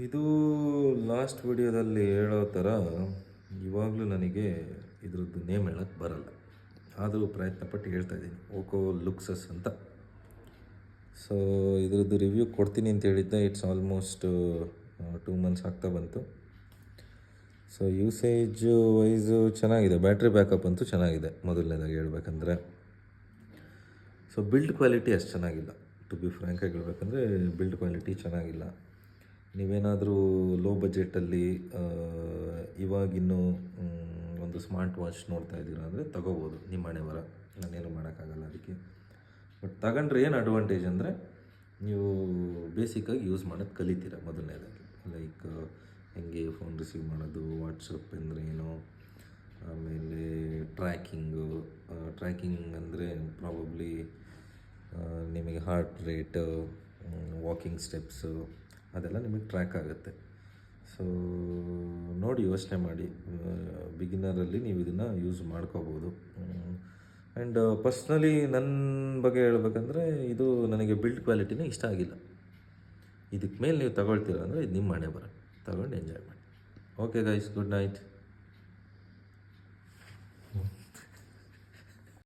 ಇದು ಲಾಸ್ಟ್ ವಿಡಿಯೋದಲ್ಲಿ ಹೇಳೋ ಥರ ಇವಾಗಲೂ ನನಗೆ ಇದ್ರದ್ದು ನೇಮ್ ಹೇಳೋಕ್ಕೆ ಬರಲ್ಲ, ಆದರೂ ಪ್ರಯತ್ನಪಟ್ಟು ಹೇಳ್ತಾ ಇದ್ದೀನಿ. ಓಕೋ ಲುಕ್ಸಸ್ ಅಂತ. ಸೊ ಇದ್ರದ್ದು ರಿವ್ಯೂ ಕೊಡ್ತೀನಿ ಅಂತ ಹೇಳಿದ್ದೆ. ಇಟ್ಸ್ ಆಲ್ಮೋಸ್ಟ್ 2 ಮಂತ್ಸ್ ಆಗ್ತಾ ಬಂತು. ಸೊ ಯೂಸೇಜ್ ವೈಸು ಚೆನ್ನಾಗಿದೆ, ಬ್ಯಾಟ್ರಿ ಬ್ಯಾಕಪ್ ಅಂತೂ ಚೆನ್ನಾಗಿದೆ ಮೊದಲನೇದಾಗಿ ಹೇಳ್ಬೇಕಂದ್ರೆ. ಸೊ ಬಿಲ್ಡ್ ಕ್ವಾಲಿಟಿ ಅಷ್ಟು ಚೆನ್ನಾಗಿಲ್ಲ, ಟು ಬಿ ಫ್ರ್ಯಾಂಕಾಗಿ ಹೇಳ್ಬೇಕಂದ್ರೆ ಬಿಲ್ಡ್ ಕ್ವಾಲಿಟಿ ಚೆನ್ನಾಗಿಲ್ಲ. ನೀವೇನಾದರೂ ಲೋ ಬಜೆಟಲ್ಲಿ ಇವಾಗಿನ್ನೂ ಒಂದು ಸ್ಮಾರ್ಟ್ ವಾಚ್ ನೋಡ್ತಾ ಇದ್ದೀರಾ ಅಂದರೆ ತಗೋಬೋದು, ನಿಮ್ಮ ಹಣೆ ಬರ, ನಾನೇನು ಮಾಡೋಕ್ಕಾಗಲ್ಲ ಅದಕ್ಕೆ. ಬಟ್ ತಗೊಂಡ್ರೆ ಏನು ಅಡ್ವಾಂಟೇಜ್ ಅಂದರೆ ನೀವು ಬೇಸಿಕ್ಕಾಗಿ ಯೂಸ್ ಮಾಡೋದು ಕಲಿತೀರ ಮೊದಲನೇದಾಗಿ. ಲೈಕ್ ಹೆಂಗೆ ಫೋನ್ ರಿಸೀವ್ ಮಾಡೋದು, ವಾಟ್ಸಪ್ ಅಂದರೆ ಏನು, ಆಮೇಲೆ ಟ್ರ್ಯಾಕಿಂಗ್ ಅಂದರೆ ಪ್ರಾಬಬ್ಲಿ ನಿಮಗೆ ಹಾರ್ಟ್ ರೇಟ್, ವಾಕಿಂಗ್ ಸ್ಟೆಪ್ಸು ಅದೆಲ್ಲ ನಿಮಗೆ ಟ್ರ್ಯಾಕ್ ಆಗುತ್ತೆ. ಸೊ ನೋಡಿ ಯೋಚನೆ ಮಾಡಿ, ಬಿಗಿನರಲ್ಲಿ ನೀವು ಇದನ್ನು ಯೂಸ್ ಮಾಡ್ಕೋಬೋದು. ಆ್ಯಂಡ್ ಪರ್ಸ್ನಲಿ ನನ್ನ ಬಗ್ಗೆ ಹೇಳ್ಬೇಕಂದ್ರೆ ಇದು ನನಗೆ ಬಿಲ್ಡ್ ಕ್ವಾಲಿಟಿನೇ ಇಷ್ಟ ಆಗಿಲ್ಲ. ಇದಕ್ಕೆ ಮೇಲೆ ನೀವು ತಗೊಳ್ತೀರ ಅಂದರೆ ಇದು ನಿಮ್ಮ ಹಣೆ ಬರ, ತಗೊಂಡು ಎಂಜಾಯ್ ಮಾಡಿ. Okay guys, good night.